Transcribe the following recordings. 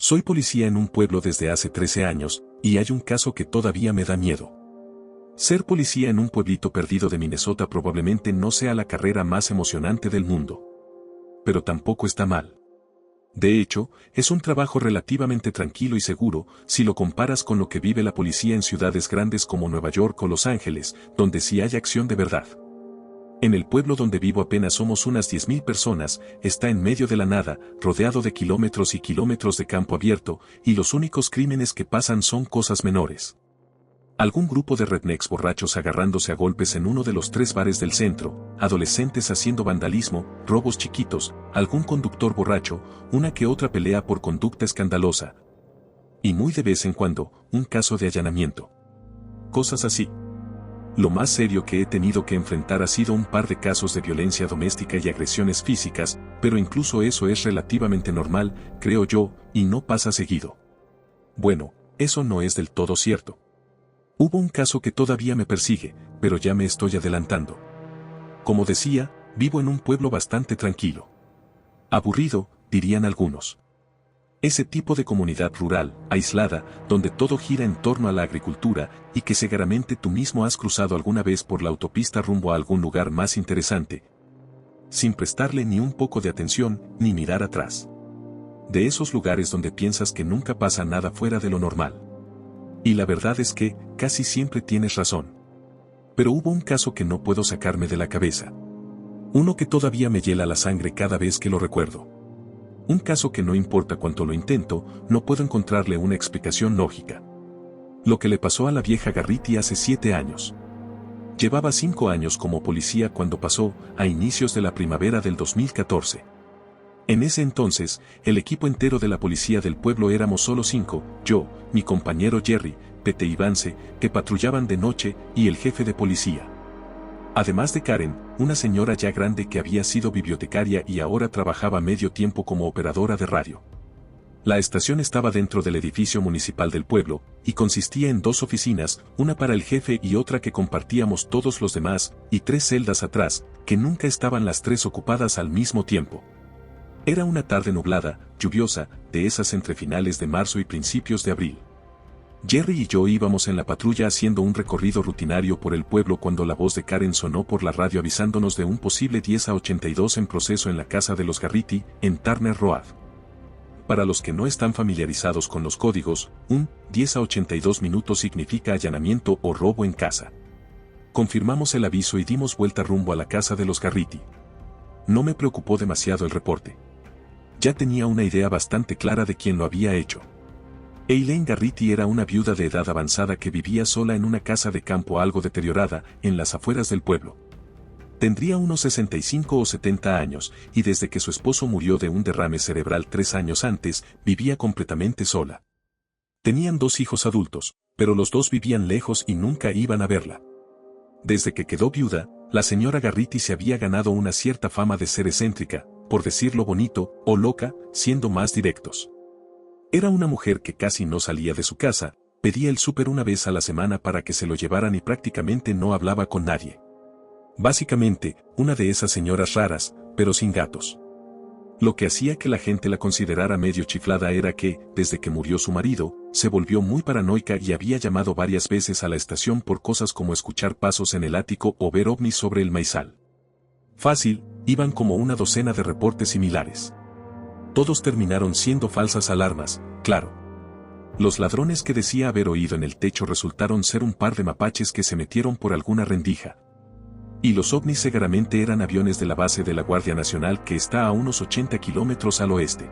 Soy policía en un pueblo desde hace 13 años, y hay un caso que todavía me da miedo. Ser policía en un pueblito perdido de Minnesota probablemente no sea la carrera más emocionante del mundo. Pero tampoco está mal. De hecho, es un trabajo relativamente tranquilo y seguro, si lo comparas con lo que vive la policía en ciudades grandes como Nueva York o Los Ángeles, donde sí hay acción de verdad. En el pueblo donde vivo apenas somos unas 10,000 personas, está en medio de la nada, rodeado de kilómetros y kilómetros de campo abierto, y los únicos crímenes que pasan son cosas menores. Algún grupo de rednecks borrachos agarrándose a golpes en uno de los 3 bares del centro, adolescentes haciendo vandalismo, robos chiquitos, algún conductor borracho, una que otra pelea por conducta escandalosa. Y muy de vez en cuando, un caso de allanamiento. Cosas así. Lo más serio que he tenido que enfrentar ha sido un par de casos de violencia doméstica y agresiones físicas, pero incluso eso es relativamente normal, creo yo, y no pasa seguido. Bueno, eso no es del todo cierto. Hubo un caso que todavía me persigue, pero ya me estoy adelantando. Como decía, vivo en un pueblo bastante tranquilo. Aburrido, dirían algunos. Ese tipo de comunidad rural, aislada, donde todo gira en torno a la agricultura, y que seguramente tú mismo has cruzado alguna vez por la autopista rumbo a algún lugar más interesante, sin prestarle ni un poco de atención, ni mirar atrás. De esos lugares donde piensas que nunca pasa nada fuera de lo normal. Y la verdad es que, casi siempre tienes razón. Pero hubo un caso que no puedo sacarme de la cabeza. Uno que todavía me hiela la sangre cada vez que lo recuerdo. Un caso que no importa cuánto lo intento, no puedo encontrarle una explicación lógica. Lo que le pasó a la vieja Garrity hace 7 años. Llevaba 5 años como policía cuando pasó, a inicios de la primavera del 2014. En ese entonces, el equipo entero de la policía del pueblo éramos solo 5, yo, mi compañero Jerry, Pete y Vance, que patrullaban de noche, y el jefe de policía. Además de Karen, una señora ya grande que había sido bibliotecaria y ahora trabajaba medio tiempo como operadora de radio. La estación estaba dentro del edificio municipal del pueblo, y consistía en 2 oficinas, una para el jefe y otra que compartíamos todos los demás, y 3 celdas atrás, que nunca estaban las 3 ocupadas al mismo tiempo. Era una tarde nublada, lluviosa, de esas entre finales de marzo y principios de abril. Jerry y yo íbamos en la patrulla haciendo un recorrido rutinario por el pueblo cuando la voz de Karen sonó por la radio avisándonos de un posible 10 a 82 en proceso en la casa de los Garrity, en Turner Road. Para los que no están familiarizados con los códigos, un 10 a 82 minutos significa allanamiento o robo en casa. Confirmamos el aviso y dimos vuelta rumbo a la casa de los Garrity. No me preocupó demasiado el reporte. Ya tenía una idea bastante clara de quién lo había hecho. Eileen Garrity era una viuda de edad avanzada que vivía sola en una casa de campo algo deteriorada, en las afueras del pueblo. Tendría unos 65 o 70 años, y desde que su esposo murió de un derrame cerebral 3 años antes, vivía completamente sola. Tenían 2 hijos adultos, pero los 2 vivían lejos y nunca iban a verla. Desde que quedó viuda, la señora Garrity se había ganado una cierta fama de ser excéntrica, por decirlo bonito, o loca, siendo más directos. Era una mujer que casi no salía de su casa, pedía el súper una vez a la semana para que se lo llevaran y prácticamente no hablaba con nadie. Básicamente, una de esas señoras raras, pero sin gatos. Lo que hacía que la gente la considerara medio chiflada era que, desde que murió su marido, se volvió muy paranoica y había llamado varias veces a la estación por cosas como escuchar pasos en el ático o ver ovnis sobre el maizal. Fácil, iban como una docena de reportes similares. Todos terminaron siendo falsas alarmas, claro. Los ladrones que decía haber oído en el techo resultaron ser un par de mapaches que se metieron por alguna rendija. Y los ovnis seguramente eran aviones de la base de la Guardia Nacional que está a unos 80 kilómetros al oeste.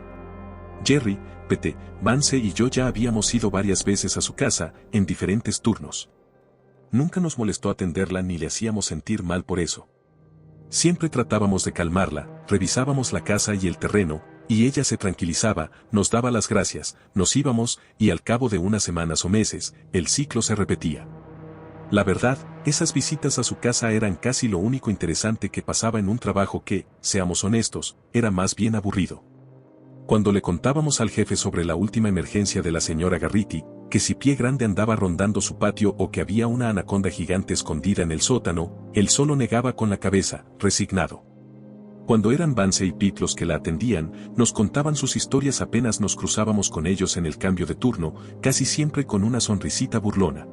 Jerry, Pete, Vance y yo ya habíamos ido varias veces a su casa, en diferentes turnos. Nunca nos molestó atenderla ni le hacíamos sentir mal por eso. Siempre tratábamos de calmarla, revisábamos la casa y el terreno, y ella se tranquilizaba, nos daba las gracias, nos íbamos, y al cabo de unas semanas o meses, el ciclo se repetía. La verdad, esas visitas a su casa eran casi lo único interesante que pasaba en un trabajo que, seamos honestos, era más bien aburrido. Cuando le contábamos al jefe sobre la última emergencia de la señora Garrity, que si Pie Grande andaba rondando su patio o que había una anaconda gigante escondida en el sótano, él solo negaba con la cabeza, resignado. Cuando eran Vance y Pete los que la atendían, nos contaban sus historias apenas nos cruzábamos con ellos en el cambio de turno, casi siempre con una sonrisita burlona.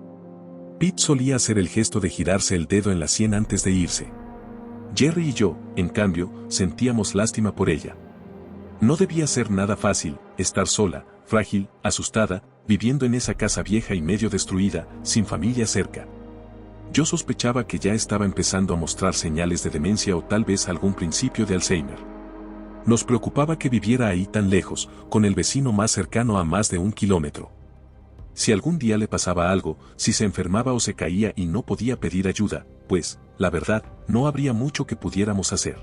Pete solía hacer el gesto de girarse el dedo en la sien antes de irse. Jerry y yo, en cambio, sentíamos lástima por ella. No debía ser nada fácil, estar sola, frágil, asustada, viviendo en esa casa vieja y medio destruida, sin familia cerca. Yo sospechaba que ya estaba empezando a mostrar señales de demencia o tal vez algún principio de Alzheimer. Nos preocupaba que viviera ahí tan lejos, con el vecino más cercano a más de 1 kilómetro. Si algún día le pasaba algo, si se enfermaba o se caía y no podía pedir ayuda, pues, la verdad, no habría mucho que pudiéramos hacer.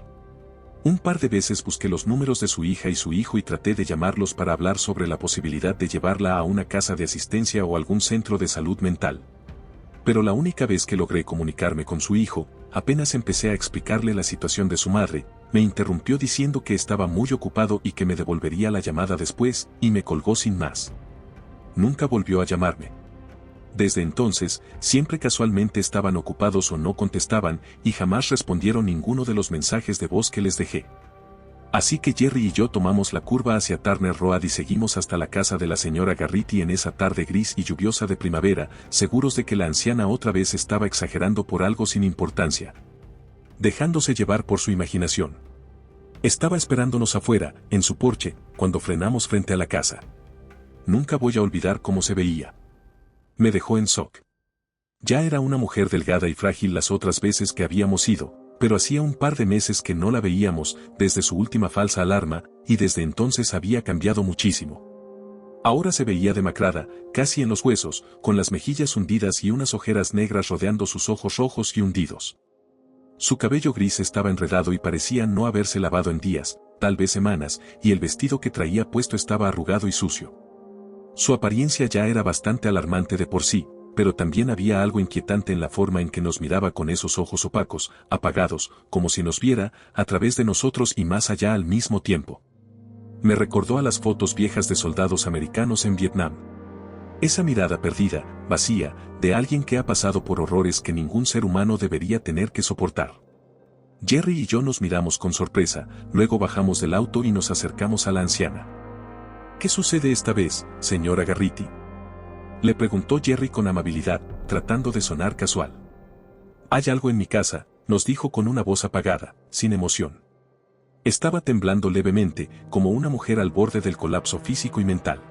Un par de veces busqué los números de su hija y su hijo y traté de llamarlos para hablar sobre la posibilidad de llevarla a una casa de asistencia o algún centro de salud mental. Pero la única vez que logré comunicarme con su hijo, apenas empecé a explicarle la situación de su madre, me interrumpió diciendo que estaba muy ocupado y que me devolvería la llamada después, y me colgó sin más. Nunca volvió a llamarme. Desde entonces, siempre casualmente estaban ocupados o no contestaban, y jamás respondieron ninguno de los mensajes de voz que les dejé. Así que Jerry y yo tomamos la curva hacia Turner Road y seguimos hasta la casa de la señora Garrity en esa tarde gris y lluviosa de primavera, seguros de que la anciana otra vez estaba exagerando por algo sin importancia, dejándose llevar por su imaginación. Estaba esperándonos afuera, en su porche, cuando frenamos frente a la casa. Nunca voy a olvidar cómo se veía. Me dejó en shock. Ya era una mujer delgada y frágil las otras veces que habíamos ido, pero hacía un par de meses que no la veíamos, desde su última falsa alarma, y desde entonces había cambiado muchísimo. Ahora se veía demacrada, casi en los huesos, con las mejillas hundidas y unas ojeras negras rodeando sus ojos rojos y hundidos. Su cabello gris estaba enredado y parecía no haberse lavado en días, tal vez semanas, y el vestido que traía puesto estaba arrugado y sucio. Su apariencia ya era bastante alarmante de por sí, pero también había algo inquietante en la forma en que nos miraba con esos ojos opacos, apagados, como si nos viera, a través de nosotros y más allá al mismo tiempo. Me recordó a las fotos viejas de soldados americanos en Vietnam. Esa mirada perdida, vacía, de alguien que ha pasado por horrores que ningún ser humano debería tener que soportar. Jerry y yo nos miramos con sorpresa, luego bajamos del auto y nos acercamos a la anciana. ¿Qué sucede esta vez, señora Garrity?, le preguntó Jerry con amabilidad, tratando de sonar casual. Hay algo en mi casa, nos dijo con una voz apagada, sin emoción. Estaba temblando levemente, como una mujer al borde del colapso físico y mental.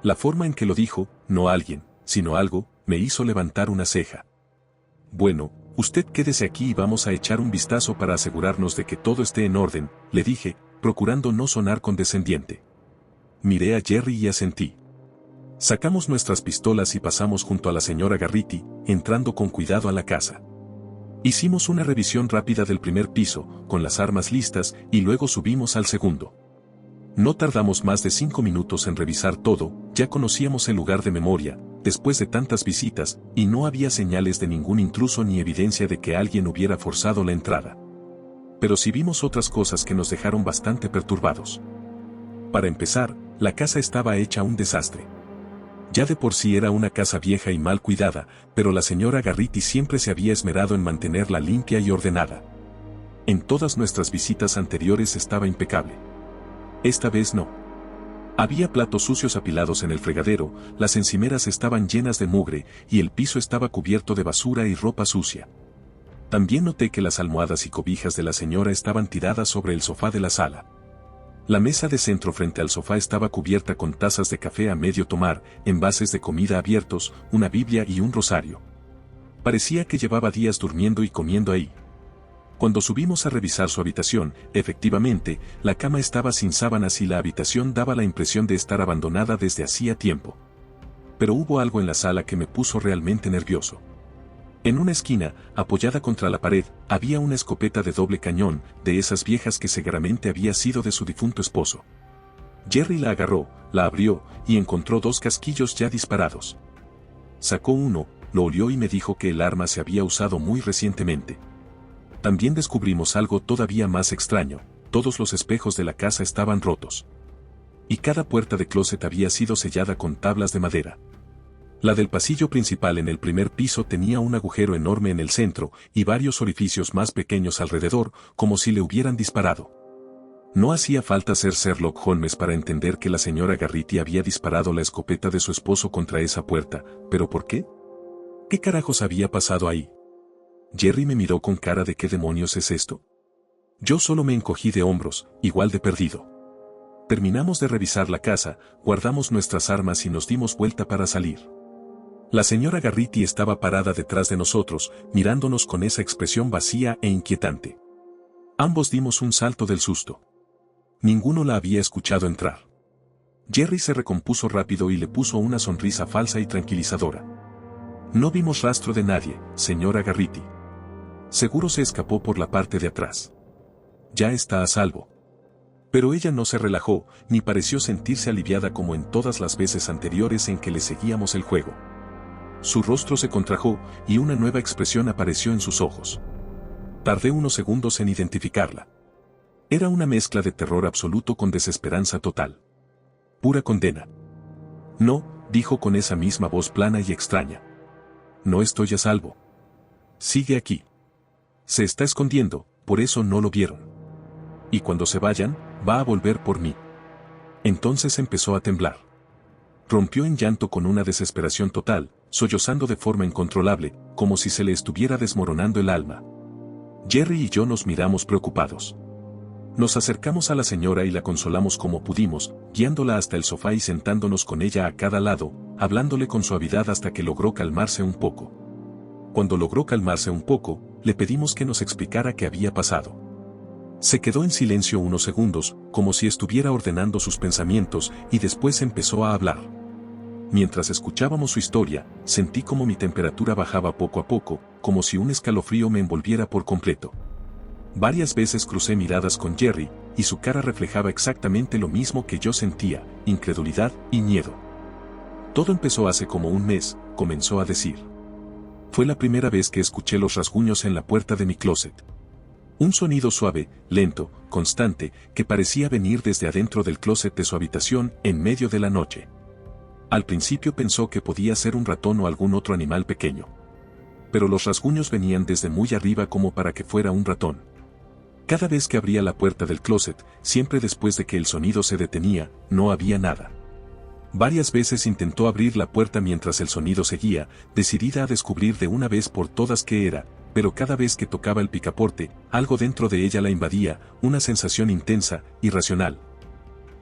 La forma en que lo dijo, no alguien, sino algo, me hizo levantar una ceja. Bueno, usted quédese aquí y vamos a echar un vistazo para asegurarnos de que todo esté en orden, le dije, procurando no sonar condescendiente. Miré a Jerry y asentí. Sacamos nuestras pistolas y pasamos junto a la señora Garrity, entrando con cuidado a la casa. Hicimos una revisión rápida del primer piso, con las armas listas, y luego subimos al segundo. No tardamos más de 5 minutos en revisar todo, ya conocíamos el lugar de memoria, después de tantas visitas, y no había señales de ningún intruso ni evidencia de que alguien hubiera forzado la entrada. Pero sí vimos otras cosas que nos dejaron bastante perturbados. Para empezar, la casa estaba hecha un desastre. Ya de por sí era una casa vieja y mal cuidada, pero la señora Garrity siempre se había esmerado en mantenerla limpia y ordenada. En todas nuestras visitas anteriores estaba impecable. Esta vez no. Había platos sucios apilados en el fregadero, las encimeras estaban llenas de mugre, y el piso estaba cubierto de basura y ropa sucia. También noté que las almohadas y cobijas de la señora estaban tiradas sobre el sofá de la sala. La mesa de centro frente al sofá estaba cubierta con tazas de café a medio tomar, envases de comida abiertos, una Biblia y un rosario. Parecía que llevaba días durmiendo y comiendo ahí. Cuando subimos a revisar su habitación, efectivamente, la cama estaba sin sábanas y la habitación daba la impresión de estar abandonada desde hacía tiempo. Pero hubo algo en la sala que me puso realmente nervioso. En una esquina, apoyada contra la pared, había una escopeta de doble cañón, de esas viejas que seguramente había sido de su difunto esposo. Jerry la agarró, la abrió, y encontró 2 casquillos ya disparados. Sacó uno, lo olió y me dijo que el arma se había usado muy recientemente. También descubrimos algo todavía más extraño, todos los espejos de la casa estaban rotos. Y cada puerta de closet había sido sellada con tablas de madera. La del pasillo principal en el primer piso tenía un agujero enorme en el centro y varios orificios más pequeños alrededor, como si le hubieran disparado. No hacía falta ser Sherlock Holmes para entender que la señora Garrity había disparado la escopeta de su esposo contra esa puerta, ¿pero por qué? ¿Qué carajos había pasado ahí? Jerry me miró con cara de ¿qué demonios es esto? Yo solo me encogí de hombros, igual de perdido. Terminamos de revisar la casa, guardamos nuestras armas y nos dimos vuelta para salir. La señora Garrity estaba parada detrás de nosotros, mirándonos con esa expresión vacía e inquietante. Ambos dimos un salto del susto. Ninguno la había escuchado entrar. Jerry se recompuso rápido y le puso una sonrisa falsa y tranquilizadora. No vimos rastro de nadie, señora Garrity. Seguro se escapó por la parte de atrás. Ya está a salvo. Pero ella no se relajó, ni pareció sentirse aliviada como en todas las veces anteriores en que le seguíamos el juego. Su rostro se contrajo y una nueva expresión apareció en sus ojos. Tardé unos segundos en identificarla. Era una mezcla de terror absoluto con desesperanza total. Pura condena. No, dijo con esa misma voz plana y extraña. No estoy a salvo. Sigue aquí. Se está escondiendo, por eso no lo vieron. Y cuando se vayan, va a volver por mí. Entonces empezó a temblar. Rompió en llanto con una desesperación total, sollozando de forma incontrolable, como si se le estuviera desmoronando el alma. Jerry y yo nos miramos preocupados. Nos acercamos a la señora y la consolamos como pudimos, guiándola hasta el sofá y sentándonos con ella a cada lado, hablándole con suavidad hasta que logró calmarse un poco. Cuando logró calmarse un poco, le pedimos que nos explicara qué había pasado. Se quedó en silencio unos segundos, como si estuviera ordenando sus pensamientos, y después empezó a hablar. Mientras escuchábamos su historia, sentí como mi temperatura bajaba poco a poco, como si un escalofrío me envolviera por completo. Varias veces crucé miradas con Jerry, y su cara reflejaba exactamente lo mismo que yo sentía, incredulidad y miedo. Todo empezó hace como un mes, comenzó a decir. Fue la primera vez que escuché los rasguños en la puerta de mi closet. Un sonido suave, lento, constante, que parecía venir desde adentro del closet de su habitación en medio de la noche. Al principio pensó que podía ser un ratón o algún otro animal pequeño. Pero los rasguños venían desde muy arriba como para que fuera un ratón. Cada vez que abría la puerta del closet, siempre después de que el sonido se detenía, no había nada. Varias veces intentó abrir la puerta mientras el sonido seguía, decidida a descubrir de una vez por todas qué era, pero cada vez que tocaba el picaporte, algo dentro de ella la invadía, una sensación intensa, irracional,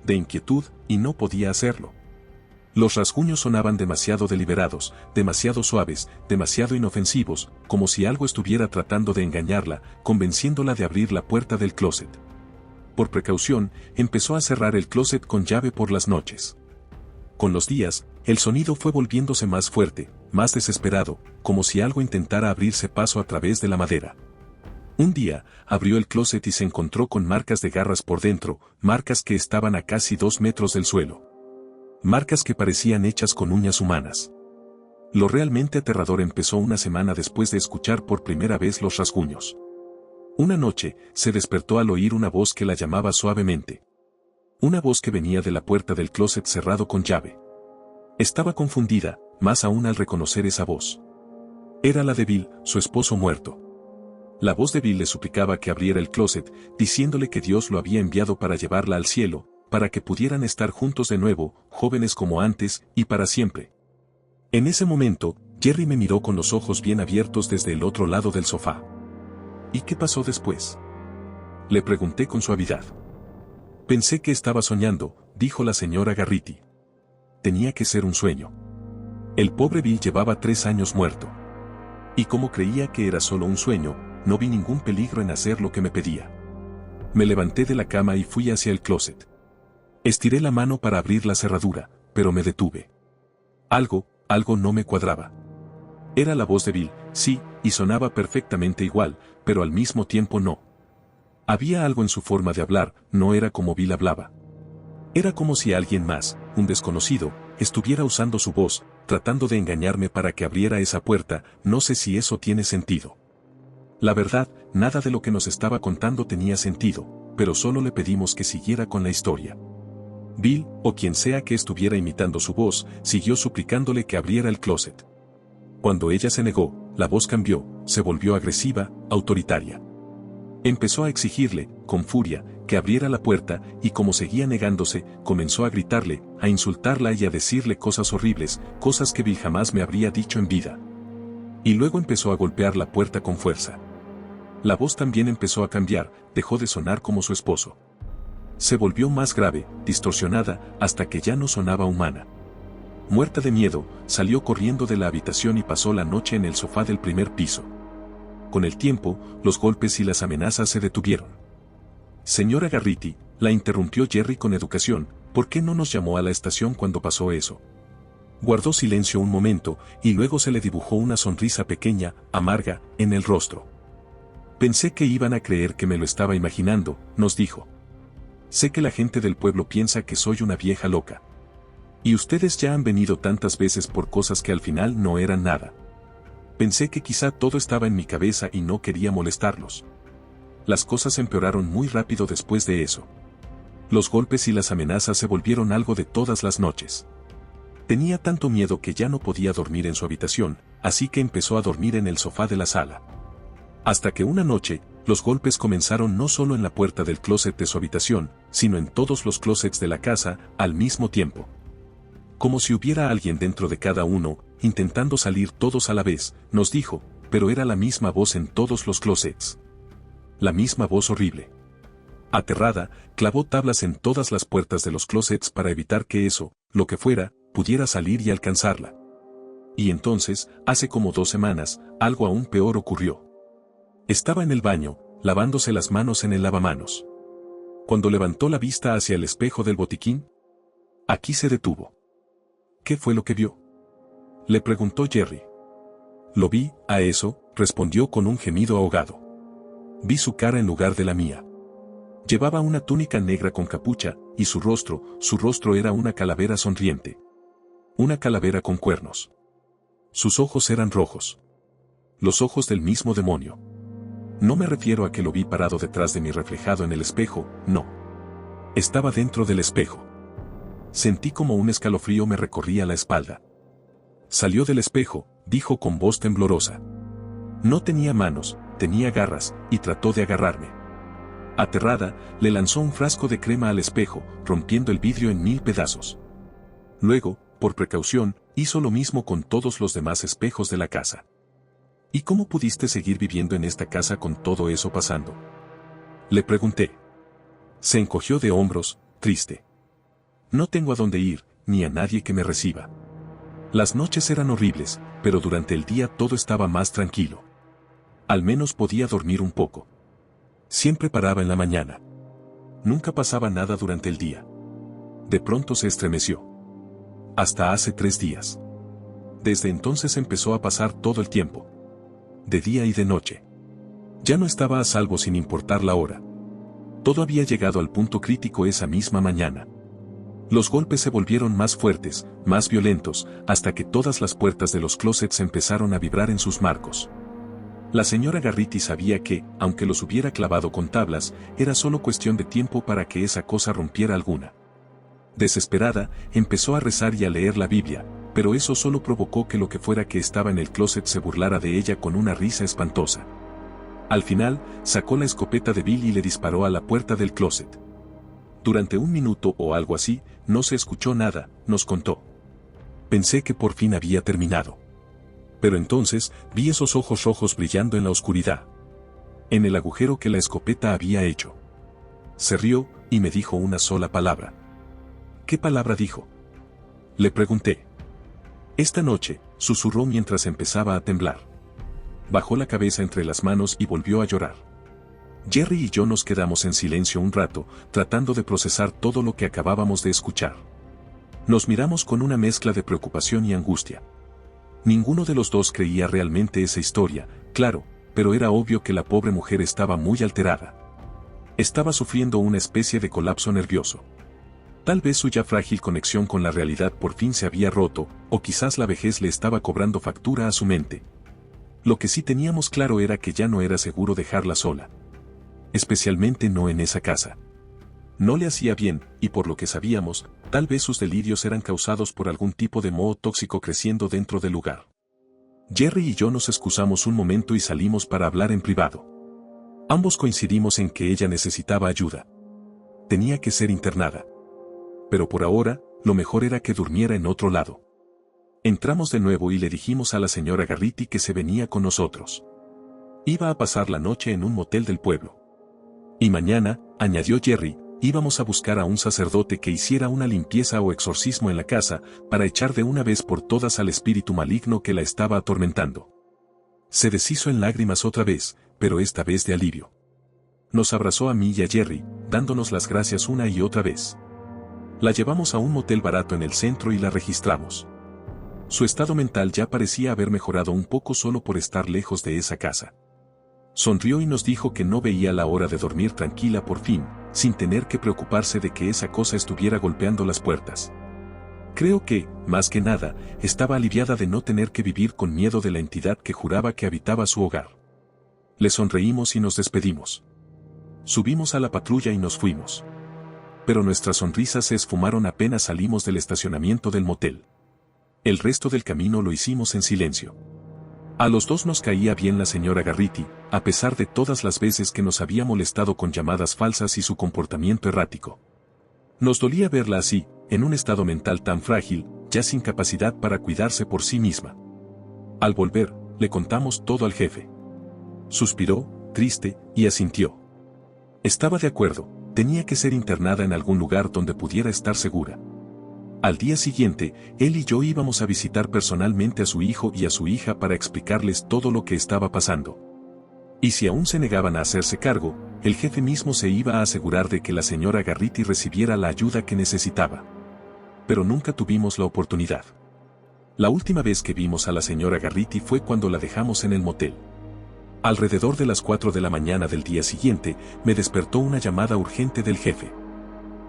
de inquietud, y no podía hacerlo. Los rasguños sonaban demasiado deliberados, demasiado suaves, demasiado inofensivos, como si algo estuviera tratando de engañarla, convenciéndola de abrir la puerta del closet. Por precaución, empezó a cerrar el closet con llave por las noches. Con los días, el sonido fue volviéndose más fuerte, más desesperado, como si algo intentara abrirse paso a través de la madera. Un día, abrió el closet y se encontró con marcas de garras por dentro, marcas que estaban a casi 2 metros del suelo. Marcas que parecían hechas con uñas humanas. Lo realmente aterrador empezó una semana después de escuchar por primera vez los rasguños. Una noche, se despertó al oír una voz que la llamaba suavemente. Una voz que venía de la puerta del closet cerrado con llave. Estaba confundida, más aún al reconocer esa voz. Era la de Bill, su esposo muerto. La voz de Bill le suplicaba que abriera el closet, diciéndole que Dios lo había enviado para llevarla al cielo, para que pudieran estar juntos de nuevo, jóvenes como antes, y para siempre. En ese momento, Jerry me miró con los ojos bien abiertos desde el otro lado del sofá. ¿Y qué pasó después? Le pregunté con suavidad. Pensé que estaba soñando, dijo la señora Garrity. Tenía que ser un sueño. El pobre Bill llevaba 3 años muerto. Y como creía que era solo un sueño, no vi ningún peligro en hacer lo que me pedía. Me levanté de la cama y fui hacia el closet. Estiré la mano para abrir la cerradura, pero me detuve. Algo no me cuadraba. Era la voz de Bill, sí, y sonaba perfectamente igual, pero al mismo tiempo no. Había algo en su forma de hablar, no era como Bill hablaba. Era como si alguien más, un desconocido, estuviera usando su voz, tratando de engañarme para que abriera esa puerta. No sé si eso tiene sentido. La verdad, nada de lo que nos estaba contando tenía sentido, pero solo le pedimos que siguiera con la historia. Bill, o quien sea que estuviera imitando su voz, siguió suplicándole que abriera el closet. Cuando ella se negó, la voz cambió, se volvió agresiva, autoritaria. Empezó a exigirle, con furia, que abriera la puerta, y como seguía negándose, comenzó a gritarle, a insultarla y a decirle cosas horribles, cosas que Bill jamás me habría dicho en vida. Y luego empezó a golpear la puerta con fuerza. La voz también empezó a cambiar, dejó de sonar como su esposo. Se volvió más grave, distorsionada, hasta que ya no sonaba humana. Muerta de miedo, salió corriendo de la habitación y pasó la noche en el sofá del primer piso. Con el tiempo, los golpes y las amenazas se detuvieron. Señora Garrity, la interrumpió Jerry con educación, ¿por qué no nos llamó a la estación cuando pasó eso? Guardó silencio un momento, y luego se le dibujó una sonrisa pequeña, amarga, en el rostro. Pensé que iban a creer que me lo estaba imaginando, nos dijo. Sé que la gente del pueblo piensa que soy una vieja loca. Y ustedes ya han venido tantas veces por cosas que al final no eran nada. Pensé que quizá todo estaba en mi cabeza y no quería molestarlos. Las cosas empeoraron muy rápido después de eso. Los golpes y las amenazas se volvieron algo de todas las noches. Tenía tanto miedo que ya no podía dormir en su habitación, así que empezó a dormir en el sofá de la sala. Hasta que una noche, los golpes comenzaron no solo en la puerta del closet de su habitación, sino en todos los closets de la casa, al mismo tiempo. Como si hubiera alguien dentro de cada uno, intentando salir todos a la vez, nos dijo, pero era la misma voz en todos los closets. La misma voz horrible. Aterrada, clavó tablas en todas las puertas de los closets para evitar que eso, lo que fuera, pudiera salir y alcanzarla. Y entonces, hace como 2 semanas, algo aún peor ocurrió. Estaba en el baño, lavándose las manos en el lavamanos. Cuando levantó la vista hacia el espejo del botiquín, aquí se detuvo. ¿Qué fue lo que vio? Le preguntó Jerry. Lo vi, a eso, respondió con un gemido ahogado. Vi su cara en lugar de la mía. Llevaba una túnica negra con capucha, y su rostro era una calavera sonriente. Una calavera con cuernos. Sus ojos eran rojos. Los ojos del mismo demonio. No me refiero a que lo vi parado detrás de mí reflejado en el espejo, no. Estaba dentro del espejo. Sentí como un escalofrío me recorría la espalda. Salió del espejo, dijo con voz temblorosa. No tenía manos, tenía garras, y trató de agarrarme. Aterrada, le lanzó un frasco de crema al espejo, rompiendo el vidrio en 1000 pedazos. Luego, por precaución, hizo lo mismo con todos los demás espejos de la casa. ¿Y cómo pudiste seguir viviendo en esta casa con todo eso pasando? Le pregunté. Se encogió de hombros, triste. No tengo a dónde ir, ni a nadie que me reciba. Las noches eran horribles, pero durante el día todo estaba más tranquilo. Al menos podía dormir un poco. Siempre paraba en la mañana. Nunca pasaba nada durante el día. De pronto se estremeció. Hasta hace 3 días. Desde entonces empezó a pasar todo el tiempo. De día y de noche. Ya no estaba a salvo sin importar la hora. Todo había llegado al punto crítico esa misma mañana. Los golpes se volvieron más fuertes, más violentos, hasta que todas las puertas de los closets empezaron a vibrar en sus marcos. La señora Garrity sabía que, aunque los hubiera clavado con tablas, era solo cuestión de tiempo para que esa cosa rompiera alguna. Desesperada, empezó a rezar y a leer la Biblia, pero eso solo provocó que lo que fuera que estaba en el closet se burlara de ella con una risa espantosa. Al final, sacó la escopeta de Bill y le disparó a la puerta del closet. Durante 1 minuto o algo así, no se escuchó nada, nos contó. Pensé que por fin había terminado. Pero entonces, vi esos ojos rojos brillando en la oscuridad. En el agujero que la escopeta había hecho. Se rió, y me dijo una sola palabra. ¿Qué palabra dijo? Le pregunté. Esta noche, susurró mientras empezaba a temblar. Bajó la cabeza entre las manos y volvió a llorar. Jerry y yo nos quedamos en silencio un rato, tratando de procesar todo lo que acabábamos de escuchar. Nos miramos con una mezcla de preocupación y angustia. Ninguno de los dos creía realmente esa historia, claro, pero era obvio que la pobre mujer estaba muy alterada. Estaba sufriendo una especie de colapso nervioso. Tal vez su ya frágil conexión con la realidad por fin se había roto, o quizás la vejez le estaba cobrando factura a su mente. Lo que sí teníamos claro era que ya no era seguro dejarla sola. Especialmente no en esa casa. No le hacía bien, y por lo que sabíamos, tal vez sus delirios eran causados por algún tipo de moho tóxico creciendo dentro del lugar. Jerry y yo nos excusamos un momento y salimos para hablar en privado. Ambos coincidimos en que ella necesitaba ayuda. Tenía que ser internada. Pero por ahora, lo mejor era que durmiera en otro lado. Entramos de nuevo y le dijimos a la señora Garrity que se venía con nosotros. Iba a pasar la noche en un motel del pueblo. Y mañana, añadió Jerry, íbamos a buscar a un sacerdote que hiciera una limpieza o exorcismo en la casa, para echar de una vez por todas al espíritu maligno que la estaba atormentando. Se deshizo en lágrimas otra vez, pero esta vez de alivio. Nos abrazó a mí y a Jerry, dándonos las gracias una y otra vez. La llevamos a un motel barato en el centro y la registramos. Su estado mental ya parecía haber mejorado un poco solo por estar lejos de esa casa. Sonrió y nos dijo que no veía la hora de dormir tranquila por fin, sin tener que preocuparse de que esa cosa estuviera golpeando las puertas. Creo que, más que nada, estaba aliviada de no tener que vivir con miedo de la entidad que juraba que habitaba su hogar. Le sonreímos y nos despedimos. Subimos a la patrulla y nos fuimos. Pero nuestras sonrisas se esfumaron apenas salimos del estacionamiento del motel. El resto del camino lo hicimos en silencio. A los dos nos caía bien la señora Garrity, a pesar de todas las veces que nos había molestado con llamadas falsas y su comportamiento errático. Nos dolía verla así, en un estado mental tan frágil, ya sin capacidad para cuidarse por sí misma. Al volver, le contamos todo al jefe. Suspiró, triste, y asintió. Estaba de acuerdo, tenía que ser internada en algún lugar donde pudiera estar segura. Al día siguiente, él y yo íbamos a visitar personalmente a su hijo y a su hija para explicarles todo lo que estaba pasando. Y si aún se negaban a hacerse cargo, el jefe mismo se iba a asegurar de que la señora Garrity recibiera la ayuda que necesitaba. Pero nunca tuvimos la oportunidad. La última vez que vimos a la señora Garrity fue cuando la dejamos en el motel. Alrededor de las 4 de la mañana del día siguiente, me despertó una llamada urgente del jefe.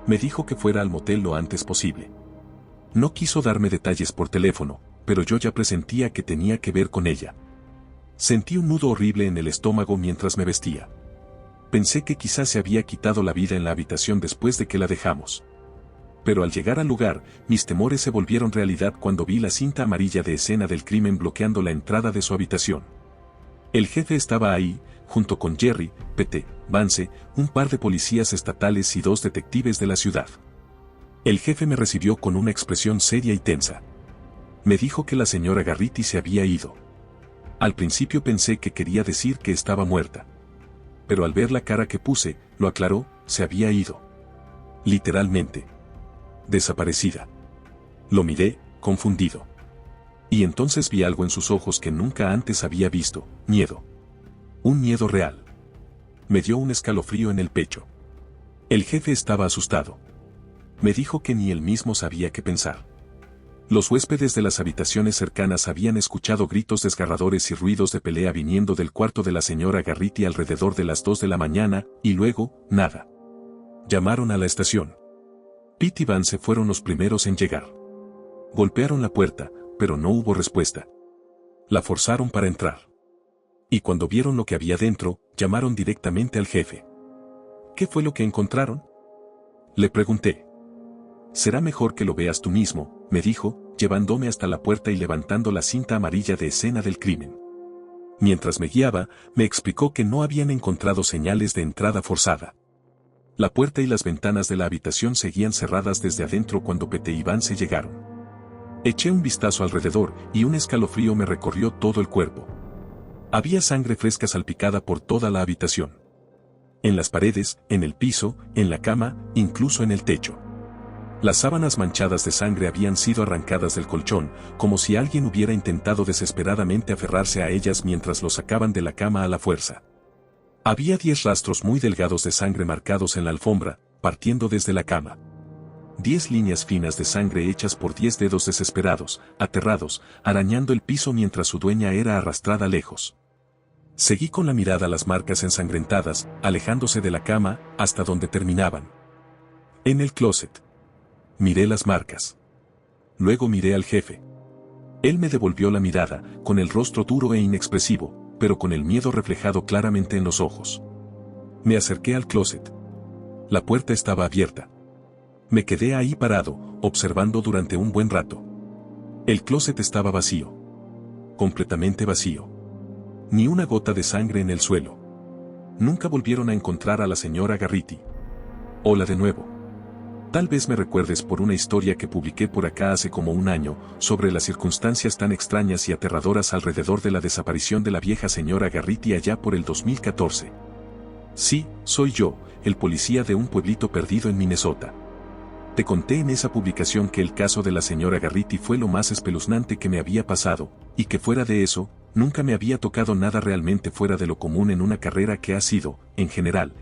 Me dijo que fuera al motel lo antes posible. No quiso darme detalles por teléfono, pero yo ya presentía que tenía que ver con ella. Sentí un nudo horrible en el estómago mientras me vestía. Pensé que quizás se había quitado la vida en la habitación después de que la dejamos. Pero al llegar al lugar, mis temores se volvieron realidad cuando vi la cinta amarilla de escena del crimen bloqueando la entrada de su habitación. El jefe estaba ahí, junto con Jerry, Pete, Vance, un par de policías estatales y 2 detectives de la ciudad. El jefe me recibió con una expresión seria y tensa. Me dijo que la señora Garrity se había ido. Al principio pensé que quería decir que estaba muerta. Pero al ver la cara que puse, lo aclaró, se había ido. Literalmente. Desaparecida. Lo miré, confundido. Y entonces vi algo en sus ojos que nunca antes había visto, miedo. Un miedo real. Me dio un escalofrío en el pecho. El jefe estaba asustado. Me dijo que ni él mismo sabía qué pensar. Los huéspedes de las habitaciones cercanas habían escuchado gritos desgarradores y ruidos de pelea viniendo del cuarto de la señora Garrity alrededor de las 2 de la mañana, y luego, nada. Llamaron a la estación. Pete y Vance fueron los primeros en llegar. Golpearon la puerta, pero no hubo respuesta. La forzaron para entrar. Y cuando vieron lo que había dentro, llamaron directamente al jefe. ¿Qué fue lo que encontraron?, le pregunté. Será mejor que lo veas tú mismo, me dijo, llevándome hasta la puerta y levantando la cinta amarilla de escena del crimen. Mientras me guiaba, me explicó que no habían encontrado señales de entrada forzada. La puerta y las ventanas de la habitación seguían cerradas desde adentro cuando Pete y Vance llegaron. Eché un vistazo alrededor y un escalofrío me recorrió todo el cuerpo. Había sangre fresca salpicada por toda la habitación. En las paredes, en el piso, en la cama, incluso en el techo. Las sábanas manchadas de sangre habían sido arrancadas del colchón, como si alguien hubiera intentado desesperadamente aferrarse a ellas mientras lo sacaban de la cama a la fuerza. Había 10 rastros muy delgados de sangre marcados en la alfombra, partiendo desde la cama. 10 líneas finas de sangre hechas por 10 dedos desesperados, aterrados, arañando el piso mientras su dueña era arrastrada lejos. Seguí con la mirada las marcas ensangrentadas, alejándose de la cama, hasta donde terminaban. En el closet. Miré las marcas. Luego miré al jefe. Él me devolvió la mirada, con el rostro duro e inexpresivo, pero con el miedo reflejado claramente en los ojos. Me acerqué al closet. La puerta estaba abierta. Me quedé ahí parado, observando durante un buen rato. El closet estaba vacío. Completamente vacío. Ni una gota de sangre en el suelo. Nunca volvieron a encontrar a la señora Garrity. Hola de nuevo. Tal vez me recuerdes por una historia que publiqué por acá hace como un año, sobre las circunstancias tan extrañas y aterradoras alrededor de la desaparición de la vieja señora Garrity allá por el 2014. Sí, soy yo, el policía de un pueblito perdido en Minnesota. Te conté en esa publicación que el caso de la señora Garrity fue lo más espeluznante que me había pasado, y que fuera de eso, nunca me había tocado nada realmente fuera de lo común en una carrera que ha sido, en general,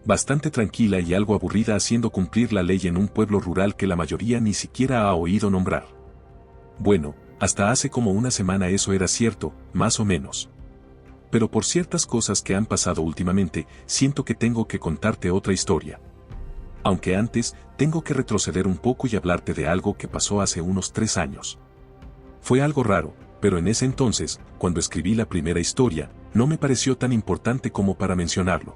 bastante tranquila y algo aburrida haciendo cumplir la ley en un pueblo rural que la mayoría ni siquiera ha oído nombrar. Bueno, hasta hace como una semana eso era cierto, más o menos. Pero por ciertas cosas que han pasado últimamente, siento que tengo que contarte otra historia. Aunque antes, tengo que retroceder un poco y hablarte de algo que pasó hace unos 3 años. Fue algo raro, pero en ese entonces, cuando escribí la primera historia, no me pareció tan importante como para mencionarlo.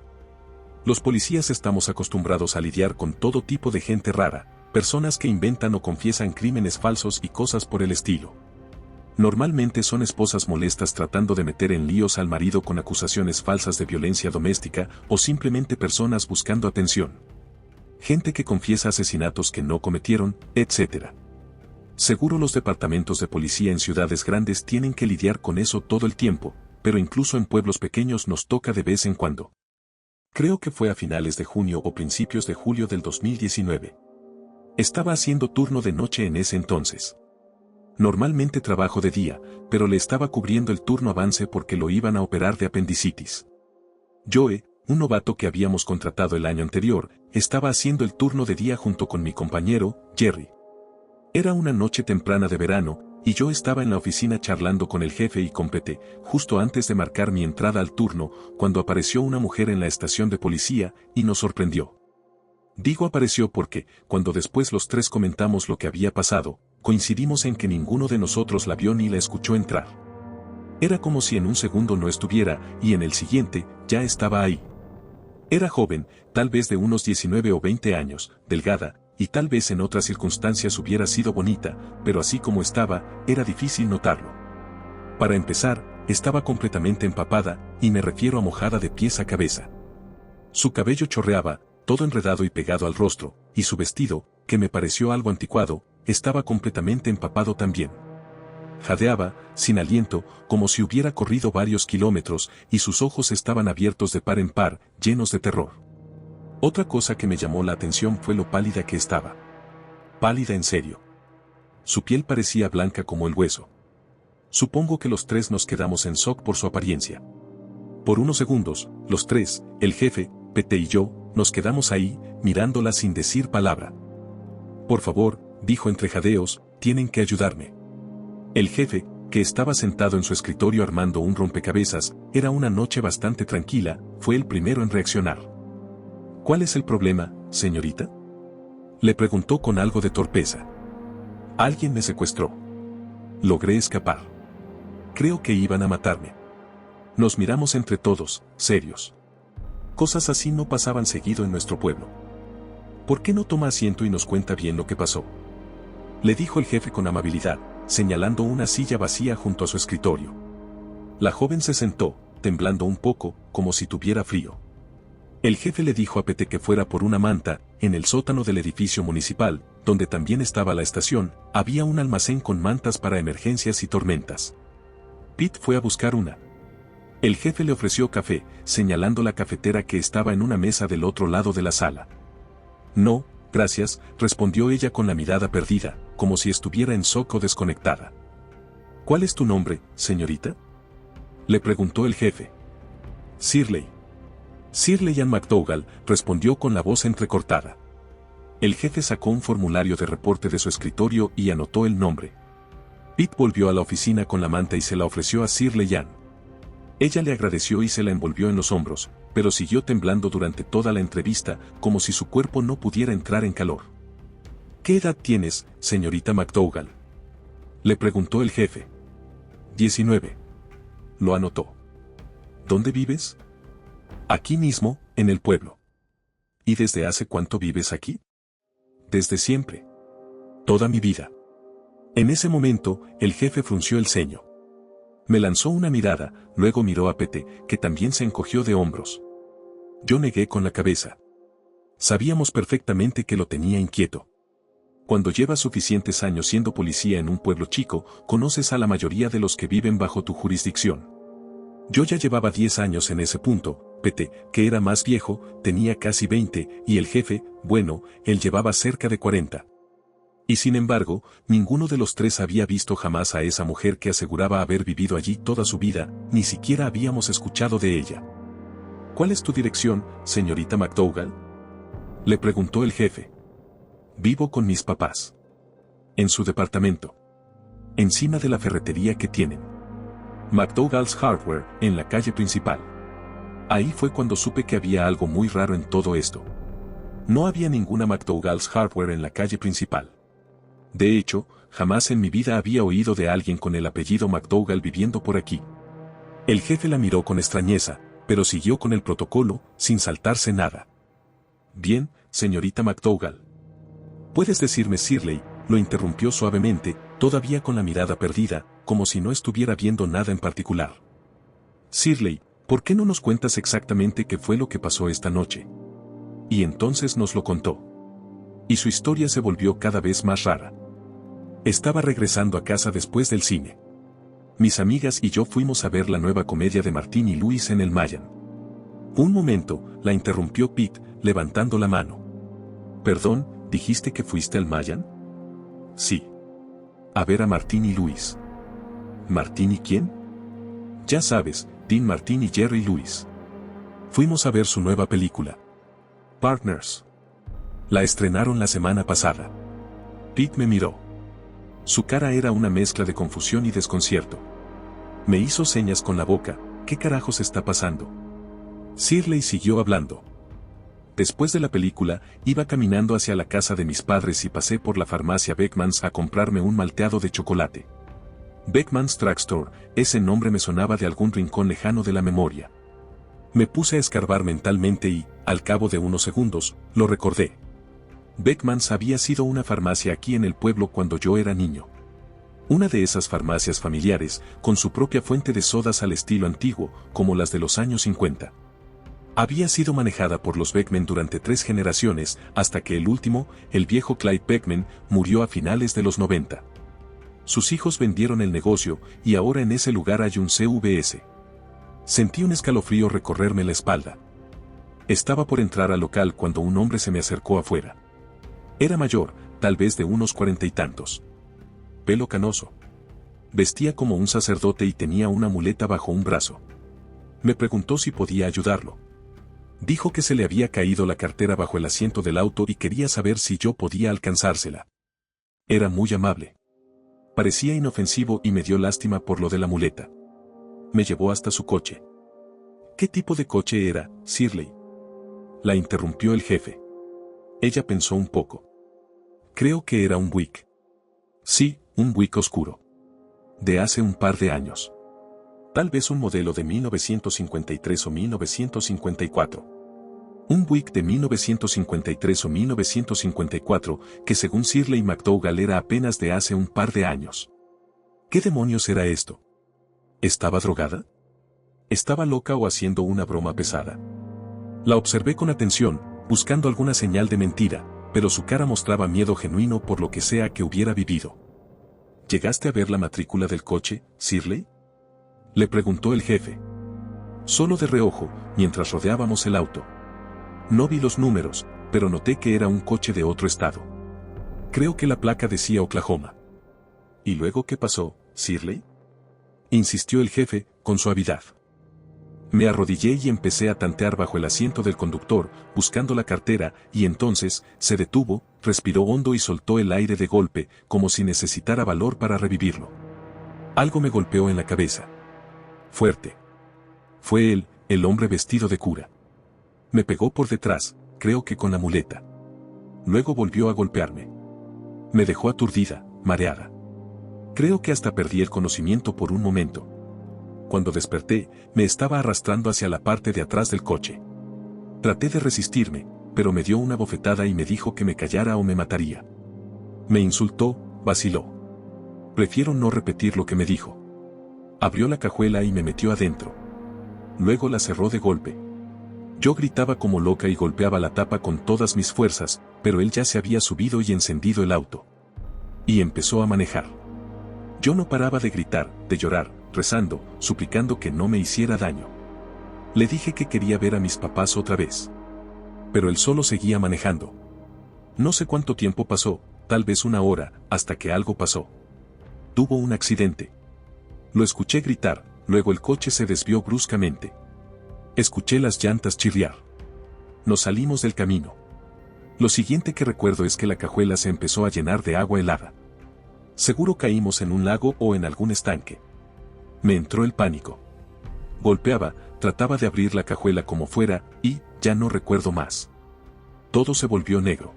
Los policías estamos acostumbrados a lidiar con todo tipo de gente rara, personas que inventan o confiesan crímenes falsos y cosas por el estilo. Normalmente son esposas molestas tratando de meter en líos al marido con acusaciones falsas de violencia doméstica o simplemente personas buscando atención. Gente que confiesa asesinatos que no cometieron, etc. Seguro los departamentos de policía en ciudades grandes tienen que lidiar con eso todo el tiempo, pero incluso en pueblos pequeños nos toca de vez en cuando. Creo que fue a finales de junio o principios de julio del 2019. Estaba haciendo turno de noche en ese entonces. Normalmente trabajo de día, pero le estaba cubriendo el turno avance porque lo iban a operar de apendicitis. Joe, un novato que habíamos contratado el año anterior, estaba haciendo el turno de día junto con mi compañero, Jerry. Era una noche temprana de verano, y yo estaba en la oficina charlando con el jefe y con Pete, justo antes de marcar mi entrada al turno, cuando apareció una mujer en la estación de policía, y nos sorprendió. Digo apareció porque, cuando después los tres comentamos lo que había pasado, coincidimos en que ninguno de nosotros la vio ni la escuchó entrar. Era como si en un segundo no estuviera, y en el siguiente, ya estaba ahí. Era joven, tal vez de unos 19 o 20 años, delgada, y tal vez en otras circunstancias hubiera sido bonita, pero así como estaba, era difícil notarlo. Para empezar, estaba completamente empapada, y me refiero a mojada de pies a cabeza. Su cabello chorreaba, todo enredado y pegado al rostro, y su vestido, que me pareció algo anticuado, estaba completamente empapado también. Jadeaba, sin aliento, como si hubiera corrido varios kilómetros, y sus ojos estaban abiertos de par en par, llenos de terror. Otra cosa que me llamó la atención fue lo pálida que estaba. Pálida en serio. Su piel parecía blanca como el hueso. Supongo que los tres nos quedamos en shock por su apariencia. Por unos segundos, los tres, el jefe, Pete y yo, nos quedamos ahí, mirándola sin decir palabra. Por favor, dijo entre jadeos, tienen que ayudarme. El jefe, que estaba sentado en su escritorio armando un rompecabezas, era una noche bastante tranquila, fue el primero en reaccionar. ¿Cuál es el problema, señorita? Le preguntó con algo de torpeza. Alguien me secuestró. Logré escapar. Creo que iban a matarme. Nos miramos entre todos, serios. Cosas así no pasaban seguido en nuestro pueblo. ¿Por qué no toma asiento y nos cuenta bien lo que pasó? Le dijo el jefe con amabilidad, señalando una silla vacía junto a su escritorio. La joven se sentó, temblando un poco, como si tuviera frío. El jefe le dijo a Pete que fuera por una manta, en el sótano del edificio municipal, donde también estaba la estación, había un almacén con mantas para emergencias y tormentas. Pete fue a buscar una. El jefe le ofreció café, señalando la cafetera que estaba en una mesa del otro lado de la sala. No, gracias, respondió ella con la mirada perdida, como si estuviera en shock o desconectada. ¿Cuál es tu nombre, señorita? Le preguntó el jefe. Shirley. Shirley Ann McDougall, respondió con la voz entrecortada. El jefe sacó un formulario de reporte de su escritorio y anotó el nombre. Pete volvió a la oficina con la manta y se la ofreció a Shirley Ann. Ella le agradeció y se la envolvió en los hombros, pero siguió temblando durante toda la entrevista, como si su cuerpo no pudiera entrar en calor. ¿Qué edad tienes, señorita McDougall? Le preguntó el jefe. 19. Lo anotó. ¿Dónde vives? Aquí mismo, en el pueblo. ¿Y desde hace cuánto vives aquí? Desde siempre. Toda mi vida. En ese momento, el jefe frunció el ceño. Me lanzó una mirada, luego miró a Pete, que también se encogió de hombros. Yo negué con la cabeza. Sabíamos perfectamente que lo tenía inquieto. Cuando llevas suficientes años siendo policía en un pueblo chico, conoces a la mayoría de los que viven bajo tu jurisdicción. Yo ya llevaba 10 años en ese punto, Pete, que era más viejo, tenía casi 20, y el jefe, bueno, él llevaba cerca de 40. Y sin embargo, ninguno de los tres había visto jamás a esa mujer que aseguraba haber vivido allí toda su vida, ni siquiera habíamos escuchado de ella. ¿Cuál es tu dirección, señorita McDougall?, le preguntó el jefe. Vivo con mis papás. En su departamento. Encima de la ferretería que tienen. McDougall's Hardware, en la calle principal. Ahí fue cuando supe que había algo muy raro en todo esto. No había ninguna McDougall's Hardware en la calle principal. De hecho, jamás en mi vida había oído de alguien con el apellido McDougall viviendo por aquí. El jefe la miró con extrañeza, pero siguió con el protocolo, sin saltarse nada. Bien, señorita McDougall. ¿Puedes decirme Shirley?, lo interrumpió suavemente, todavía con la mirada perdida, como si no estuviera viendo nada en particular. Shirley, ¿por qué no nos cuentas exactamente qué fue lo que pasó esta noche? Y entonces nos lo contó. Y su historia se volvió cada vez más rara. Estaba regresando a casa después del cine. Mis amigas y yo fuimos a ver la nueva comedia de Martin y Lewis en el Mayan. Un momento, la interrumpió Pete, levantando la mano. Perdón, ¿dijiste que fuiste al Mayan? Sí. A ver a Martin y Lewis. ¿Martin y quién? Ya sabes, Dean Martin y Jerry Lewis. Fuimos a ver su nueva película. Partners. La estrenaron la semana pasada. Pete me miró. Su cara era una mezcla de confusión y desconcierto. Me hizo señas con la boca. ¿Qué carajos está pasando? Shirley siguió hablando. Después de la película, iba caminando hacia la casa de mis padres y pasé por la farmacia Beckman's a comprarme un malteado de chocolate. Beckman's Drugstore, ese nombre me sonaba de algún rincón lejano de la memoria. Me puse a escarbar mentalmente y, al cabo de unos segundos, lo recordé. Beckman's había sido una farmacia aquí en el pueblo cuando yo era niño. Una de esas farmacias familiares, con su propia fuente de sodas al estilo antiguo, como las de los años 50. Había sido manejada por los Beckman durante 3 generaciones, hasta que el último, el viejo Clyde Beckman, murió a finales de los 90. Sus hijos vendieron el negocio, y ahora en ese lugar hay un CVS. Sentí un escalofrío recorrerme la espalda. Estaba por entrar al local cuando un hombre se me acercó afuera. Era mayor, tal vez de unos 40 y tantos. Pelo canoso. Vestía como un sacerdote y tenía una muleta bajo un brazo. Me preguntó si podía ayudarlo. Dijo que se le había caído la cartera bajo el asiento del auto y quería saber si yo podía alcanzársela. Era muy amable. Parecía inofensivo y me dio lástima por lo de la muleta. Me llevó hasta su coche. ¿Qué tipo de coche era, Shirley?, la interrumpió el jefe. Ella pensó un poco. Creo que era un Buick. Sí, un Buick oscuro. De hace un par de años. Tal vez un modelo de 1953 o 1954. Un Buick de 1953 o 1954, que según Shirley McDougall era apenas de hace un par de años. ¿Qué demonios era esto? ¿Estaba drogada? ¿Estaba loca o haciendo una broma pesada? La observé con atención, buscando alguna señal de mentira, pero su cara mostraba miedo genuino por lo que sea que hubiera vivido. ¿Llegaste a ver la matrícula del coche, Shirley?, le preguntó el jefe. Solo de reojo, mientras rodeábamos el auto. No vi los números, pero noté que era un coche de otro estado. Creo que la placa decía Oklahoma. ¿Y luego qué pasó, Shirley?, insistió el jefe, con suavidad. Me arrodillé y empecé a tantear bajo el asiento del conductor, buscando la cartera, y entonces, se detuvo, respiró hondo y soltó el aire de golpe, como si necesitara valor para revivirlo. Algo me golpeó en la cabeza. Fuerte. Fue él, el hombre vestido de cura. Me pegó por detrás, creo que con la muleta. Luego volvió a golpearme. Me dejó aturdida, mareada. Creo que hasta perdí el conocimiento por un momento. Cuando desperté, me estaba arrastrando hacia la parte de atrás del coche. Traté de resistirme, pero me dio una bofetada y me dijo que me callara o me mataría. Me insultó, vaciló. Prefiero no repetir lo que me dijo. Abrió la cajuela y me metió adentro. Luego la cerró de golpe. Yo gritaba como loca y golpeaba la tapa con todas mis fuerzas, pero él ya se había subido y encendido el auto. Y empezó a manejar. Yo no paraba de gritar, de llorar, rezando, suplicando que no me hiciera daño. Le dije que quería ver a mis papás otra vez. Pero él solo seguía manejando. No sé cuánto tiempo pasó, tal vez una hora, hasta que algo pasó. Tuvo un accidente. Lo escuché gritar, luego el coche se desvió bruscamente. Escuché las llantas chirriar. Nos salimos del camino. Lo siguiente que recuerdo es que la cajuela se empezó a llenar de agua helada. Seguro caímos en un lago o en algún estanque. Me entró el pánico. Golpeaba, trataba de abrir la cajuela como fuera, y ya no recuerdo más. Todo se volvió negro.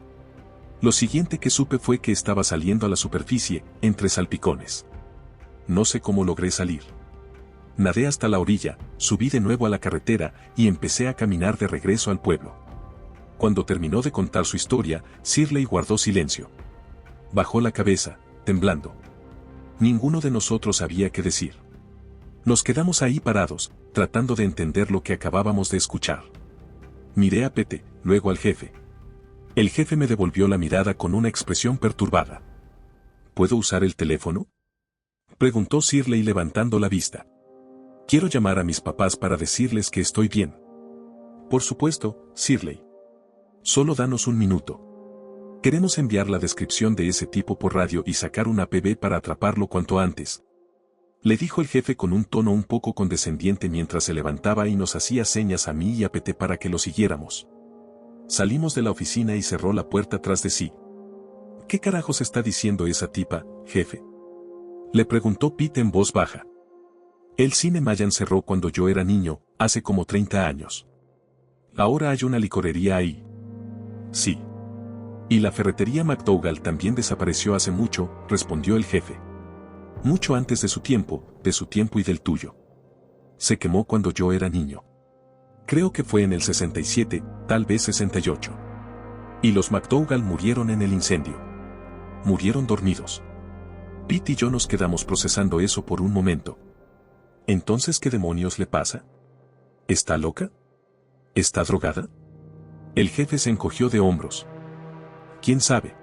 Lo siguiente que supe fue que estaba saliendo a la superficie, entre salpicones. No sé cómo logré salir. Nadé hasta la orilla, subí de nuevo a la carretera y empecé a caminar de regreso al pueblo. Cuando terminó de contar su historia, Shirley guardó silencio. Bajó la cabeza, temblando. Ninguno de nosotros sabía qué decir. Nos quedamos ahí parados, tratando de entender lo que acabábamos de escuchar. Miré a Pete, luego al jefe. El jefe me devolvió la mirada con una expresión perturbada. ¿Puedo usar el teléfono?, preguntó Shirley levantando la vista. Quiero llamar a mis papás para decirles que estoy bien. Por supuesto, Shirley. Solo danos un minuto. Queremos enviar la descripción de ese tipo por radio y sacar un APB para atraparlo cuanto antes. Le dijo el jefe con un tono un poco condescendiente mientras se levantaba y nos hacía señas a mí y a Pete para que lo siguiéramos. Salimos de la oficina y cerró la puerta tras de sí. ¿Qué carajos está diciendo esa tipa, jefe?, le preguntó Pete en voz baja. El cine Mayan cerró cuando yo era niño, hace como 30 años. Ahora hay una licorería ahí. Sí. Y la ferretería McDougall también desapareció hace mucho, respondió el jefe. Mucho antes de su tiempo y del tuyo. Se quemó cuando yo era niño. Creo que fue en el 67, tal vez 68. Y los McDougall murieron en el incendio. Murieron dormidos. Pete y yo nos quedamos procesando eso por un momento. ¿Entonces qué demonios le pasa? ¿Está loca? ¿Está drogada? El jefe se encogió de hombros. ¿Quién sabe?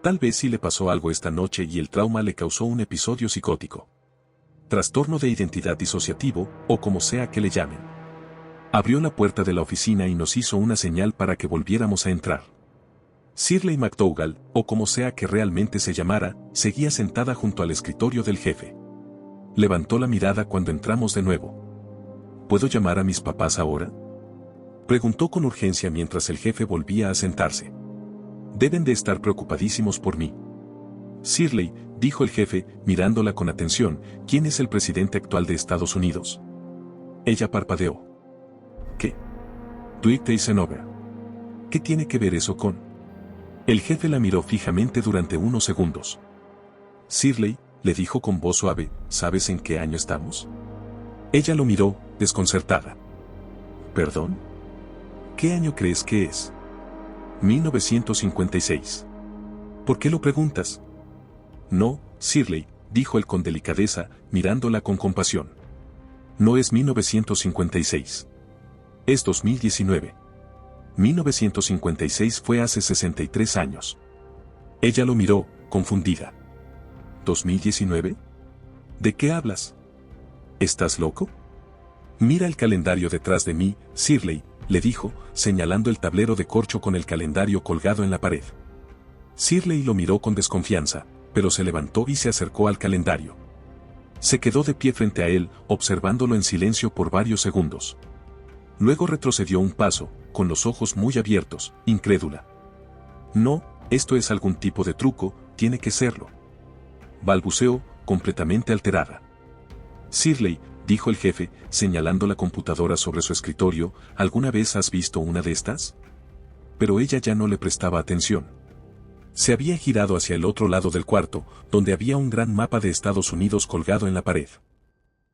Tal vez sí le pasó algo esta noche y el trauma le causó un episodio psicótico. Trastorno de identidad disociativo, o como sea que le llamen. Abrió la puerta de la oficina y nos hizo una señal para que volviéramos a entrar. Shirley McDougall, o como sea que realmente se llamara, seguía sentada junto al escritorio del jefe. Levantó la mirada cuando entramos de nuevo. ¿Puedo llamar a mis papás ahora?, preguntó con urgencia mientras el jefe volvía a sentarse. Deben de estar preocupadísimos por mí. Shirley, dijo el jefe, mirándola con atención, ¿quién es el presidente actual de Estados Unidos? Ella parpadeó. ¿Qué? Dwight Eisenhower. ¿Qué tiene que ver eso con? El jefe la miró fijamente durante unos segundos. Shirley, le dijo con voz suave, ¿sabes en qué año estamos? Ella lo miró, desconcertada. ¿Perdón? ¿Qué año crees que es? 1956. ¿Por qué lo preguntas? No, Shirley, dijo él con delicadeza, mirándola con compasión. No es 1956. Es 2019. 1956 fue hace 63 años. Ella lo miró, confundida. ¿2019? ¿De qué hablas? ¿Estás loco? Mira el calendario detrás de mí, Shirley, le dijo, señalando el tablero de corcho con el calendario colgado en la pared. Shirley lo miró con desconfianza, pero se levantó y se acercó al calendario. Se quedó de pie frente a él, observándolo en silencio por varios segundos. Luego retrocedió un paso, con los ojos muy abiertos, incrédula. No, esto es algún tipo de truco, tiene que serlo. Balbuceó, completamente alterada. Shirley, dijo el jefe, señalando la computadora sobre su escritorio, ¿alguna vez has visto una de estas? Pero ella ya no le prestaba atención. Se había girado hacia el otro lado del cuarto, donde había un gran mapa de Estados Unidos colgado en la pared.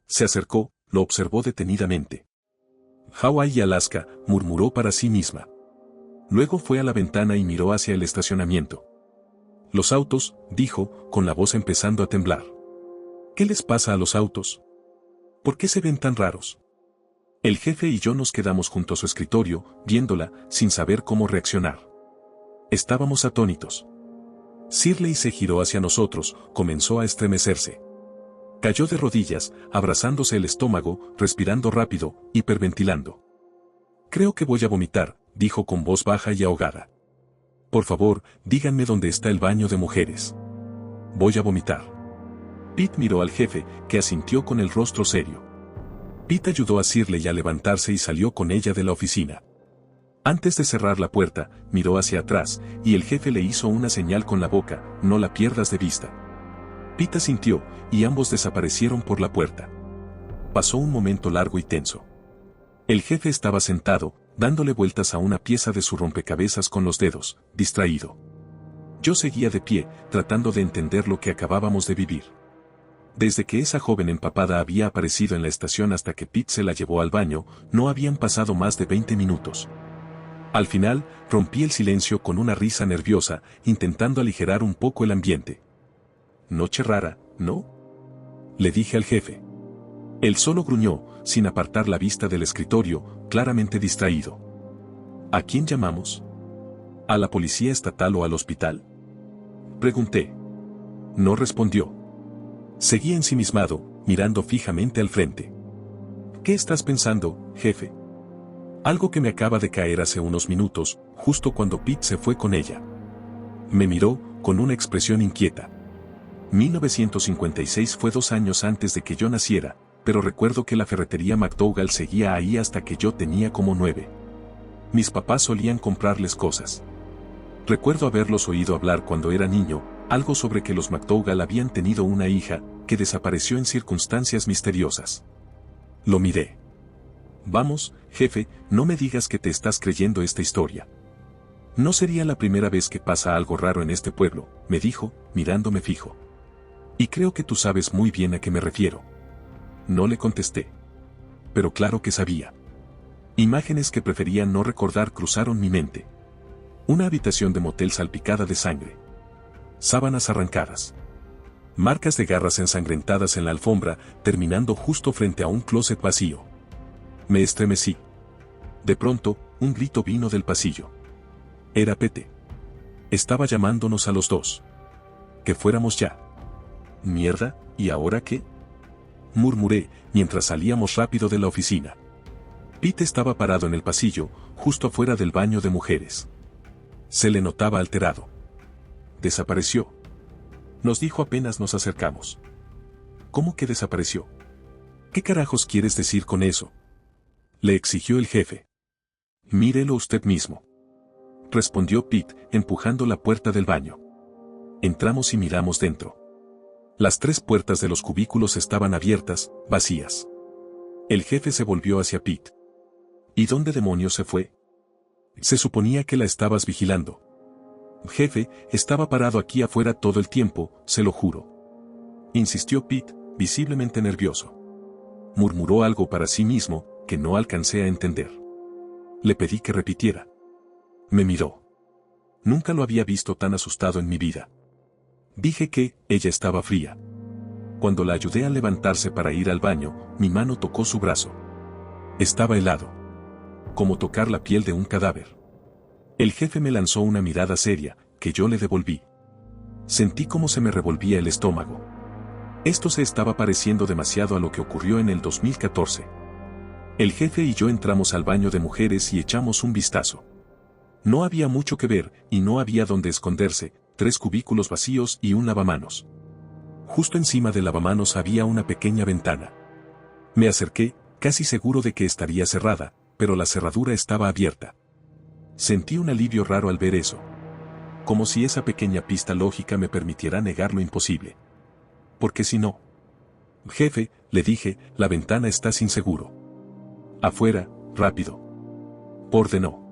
Se acercó, lo observó detenidamente. Hawái y Alaska, murmuró para sí misma. Luego fue a la ventana y miró hacia el estacionamiento. Los autos, dijo, con la voz empezando a temblar. ¿Qué les pasa a los autos? ¿Por qué se ven tan raros? El jefe y yo nos quedamos junto a su escritorio, viéndola, sin saber cómo reaccionar. Estábamos atónitos. Shirley se giró hacia nosotros, comenzó a estremecerse. Cayó de rodillas, abrazándose el estómago, respirando rápido, hiperventilando. Creo que voy a vomitar, dijo con voz baja y ahogada. Por favor, díganme dónde está el baño de mujeres. Voy a vomitar. Pete miró al jefe, que asintió con el rostro serio. Pete ayudó a Shirley a levantarse y salió con ella de la oficina. Antes de cerrar la puerta, miró hacia atrás, y el jefe le hizo una señal con la boca, no la pierdas de vista. Pete asintió, y ambos desaparecieron por la puerta. Pasó un momento largo y tenso. El jefe estaba sentado, dándole vueltas a una pieza de su rompecabezas con los dedos, distraído. Yo seguía de pie, tratando de entender lo que acabábamos de vivir. Desde que esa joven empapada había aparecido en la estación hasta que Pete se la llevó al baño, no habían pasado más de 20 minutos. Al final, rompí el silencio con una risa nerviosa, intentando aligerar un poco el ambiente. Noche rara, ¿no? Le dije al jefe. Él solo gruñó, sin apartar la vista del escritorio, claramente distraído. ¿A quién llamamos? ¿A la policía estatal o al hospital? Pregunté. No respondió. Seguí ensimismado, mirando fijamente al frente. ¿Qué estás pensando, jefe? Algo que me acaba de caer hace unos minutos, justo cuando Pete se fue con ella. Me miró, con una expresión inquieta. 1956 fue 2 años antes de que yo naciera, pero recuerdo que la ferretería McDougall seguía ahí hasta que yo tenía como 9. Mis papás solían comprarles cosas. Recuerdo haberlos oído hablar cuando era niño, algo sobre que los McDougall habían tenido una hija, que desapareció en circunstancias misteriosas. Lo miré. Vamos, jefe, no me digas que te estás creyendo esta historia. No sería la primera vez que pasa algo raro en este pueblo, me dijo, mirándome fijo. Y creo que tú sabes muy bien a qué me refiero. No le contesté. Pero claro que sabía. Imágenes que prefería no recordar cruzaron mi mente. Una habitación de motel salpicada de sangre. Sábanas arrancadas. Marcas de garras ensangrentadas en la alfombra, terminando justo frente a un closet vacío. Me estremecí. De pronto, un grito vino del pasillo. Era Pete. Estaba llamándonos a los dos. Que fuéramos ya. Mierda, ¿y ahora qué? Murmuré, mientras salíamos rápido de la oficina. Pete estaba parado en el pasillo, justo afuera del baño de mujeres. Se le notaba alterado. Desapareció. Nos dijo apenas nos acercamos. ¿Cómo que desapareció? ¿Qué carajos quieres decir con eso? Le exigió el jefe. Mírelo usted mismo. Respondió Pete, empujando la puerta del baño. Entramos y miramos dentro. Las 3 puertas de los cubículos estaban abiertas, vacías. El jefe se volvió hacia Pete. ¿Y dónde demonios se fue? Se suponía que la estabas vigilando. Jefe, estaba parado aquí afuera todo el tiempo, se lo juro. Insistió Pete, visiblemente nervioso. Murmuró algo para sí mismo, que no alcancé a entender. Le pedí que repitiera. Me miró. Nunca lo había visto tan asustado en mi vida. Dije que ella estaba fría. Cuando la ayudé a levantarse para ir al baño, mi mano tocó su brazo. Estaba helado. Como tocar la piel de un cadáver. El jefe me lanzó una mirada seria, que yo le devolví. Sentí como se me revolvía el estómago. Esto se estaba pareciendo demasiado a lo que ocurrió en el 2014. El jefe y yo entramos al baño de mujeres y echamos un vistazo. No había mucho que ver, y no había donde esconderse, 3 cubículos vacíos y un lavamanos. Justo encima del lavamanos había una pequeña ventana. Me acerqué, casi seguro de que estaría cerrada, pero la cerradura estaba abierta. Sentí un alivio raro al ver eso. Como si esa pequeña pista lógica me permitiera negar lo imposible. Porque si no... Jefe, le dije, la ventana está sin seguro. Afuera, rápido. Ordenó.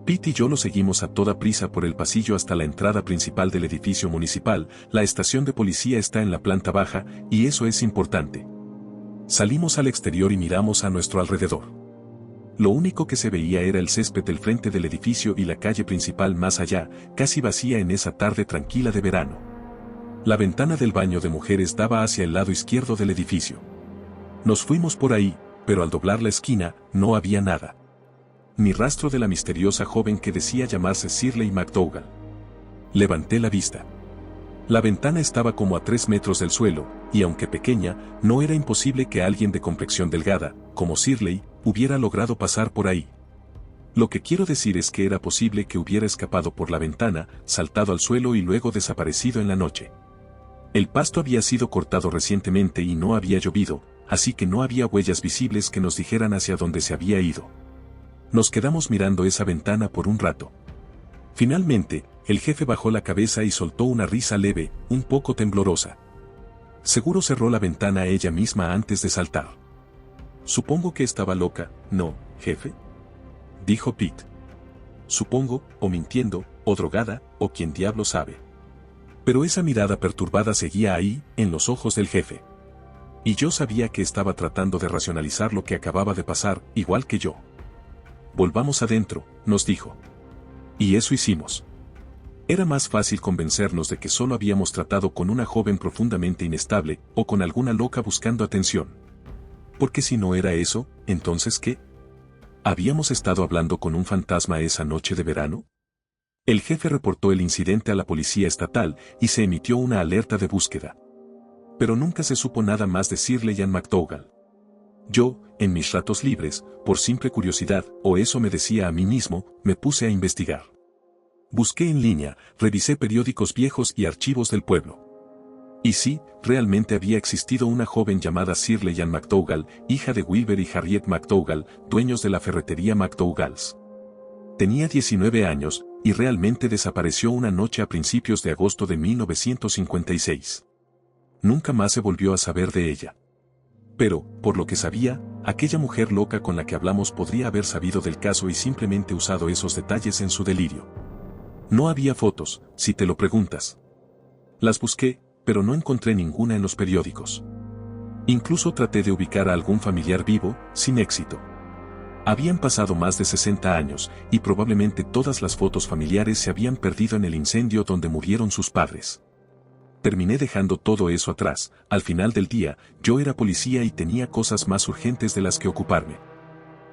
Pete y yo lo seguimos a toda prisa por el pasillo hasta la entrada principal del edificio municipal. La estación de policía está en la planta baja, y eso es importante. Salimos al exterior y miramos a nuestro alrededor. Lo único que se veía era el césped del frente del edificio y la calle principal más allá, casi vacía en esa tarde tranquila de verano. La ventana del baño de mujeres daba hacia el lado izquierdo del edificio. Nos fuimos por ahí, pero al doblar la esquina, no había nada. Ni rastro de la misteriosa joven que decía llamarse Shirley MacDougall. Levanté la vista. La ventana estaba como a 3 metros del suelo, y aunque pequeña, no era imposible que alguien de complexión delgada, como Shirley, hubiera logrado pasar por ahí. Lo que quiero decir es que era posible que hubiera escapado por la ventana, saltado al suelo y luego desaparecido en la noche. El pasto había sido cortado recientemente y no había llovido, así que no había huellas visibles que nos dijeran hacia dónde se había ido. Nos quedamos mirando esa ventana por un rato. Finalmente, el jefe bajó la cabeza y soltó una risa leve, un poco temblorosa. Seguro cerró la ventana ella misma antes de saltar. Supongo que estaba loca, ¿no, jefe?, dijo Pete. Supongo, o mintiendo, o drogada, o quien diablo sabe. Pero esa mirada perturbada seguía ahí, en los ojos del jefe. Y yo sabía que estaba tratando de racionalizar lo que acababa de pasar, igual que yo. Volvamos adentro, nos dijo. Y eso hicimos. Era más fácil convencernos de que solo habíamos tratado con una joven profundamente inestable, o con alguna loca buscando atención. Porque si no era eso, ¿entonces qué? ¿Habíamos estado hablando con un fantasma esa noche de verano? El jefe reportó el incidente a la policía estatal y se emitió una alerta de búsqueda. Pero nunca se supo nada más de Shirley Ann MacDougall. Yo, en mis ratos libres, por simple curiosidad, o eso me decía a mí mismo, me puse a investigar. Busqué en línea, revisé periódicos viejos y archivos del pueblo. Y sí, realmente había existido una joven llamada Shirley Ann MacDougall, hija de Wilbur y Harriet MacDougall, dueños de la ferretería MacDougall's. Tenía 19 años, y realmente desapareció una noche a principios de agosto de 1956. Nunca más se volvió a saber de ella. Pero, por lo que sabía, aquella mujer loca con la que hablamos podría haber sabido del caso y simplemente usado esos detalles en su delirio. No había fotos, si te lo preguntas. Las busqué, pero no encontré ninguna en los periódicos. Incluso traté de ubicar a algún familiar vivo, sin éxito. Habían pasado más de 60 años, y probablemente todas las fotos familiares se habían perdido en el incendio donde murieron sus padres. Terminé dejando todo eso atrás. Al final del día, yo era policía y tenía cosas más urgentes de las que ocuparme.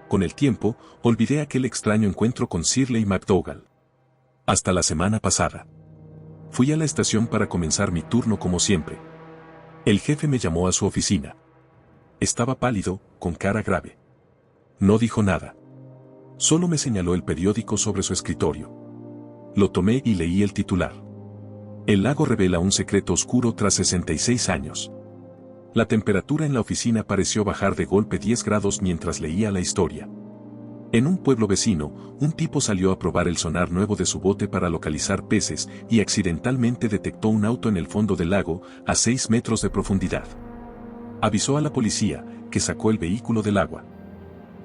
Con el tiempo, olvidé aquel extraño encuentro con Shirley MacDougall. Hasta la semana pasada. Fui a la estación para comenzar mi turno como siempre. El jefe me llamó a su oficina. Estaba pálido, con cara grave. No dijo nada. Solo me señaló el periódico sobre su escritorio. Lo tomé y leí el titular. El lago revela un secreto oscuro tras 66 años. La temperatura en la oficina pareció bajar de golpe 10 grados mientras leía la historia. En un pueblo vecino, un tipo salió a probar el sonar nuevo de su bote para localizar peces y accidentalmente detectó un auto en el fondo del lago, a 6 metros de profundidad. Avisó a la policía, que sacó el vehículo del agua.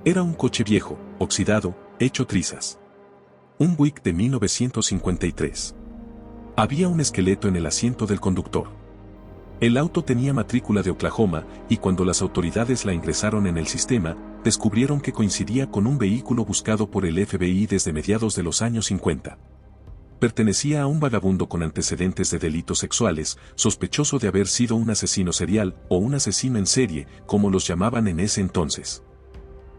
Era un coche viejo, oxidado, hecho trizas. Un Buick de 1953. Había un esqueleto en el asiento del conductor. El auto tenía matrícula de Oklahoma, y cuando las autoridades la ingresaron en el sistema, descubrieron que coincidía con un vehículo buscado por el FBI desde mediados de los años 50. Pertenecía a un vagabundo con antecedentes de delitos sexuales, sospechoso de haber sido un asesino serial, o un asesino en serie, como los llamaban en ese entonces.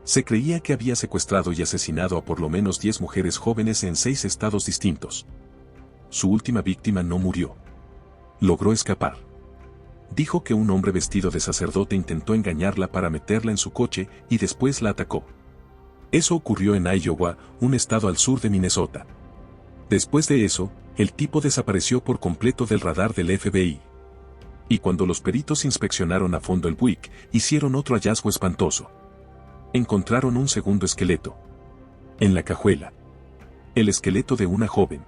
Se creía que había secuestrado y asesinado a por lo menos 10 mujeres jóvenes en 6 estados distintos. Su última víctima no murió. Logró escapar. Dijo que un hombre vestido de sacerdote intentó engañarla para meterla en su coche y después la atacó. Eso ocurrió en Iowa, un estado al sur de Minnesota. Después de eso, el tipo desapareció por completo del radar del FBI. Y cuando los peritos inspeccionaron a fondo el Buick, hicieron otro hallazgo espantoso. Encontraron un segundo esqueleto. En la cajuela. El esqueleto de una joven.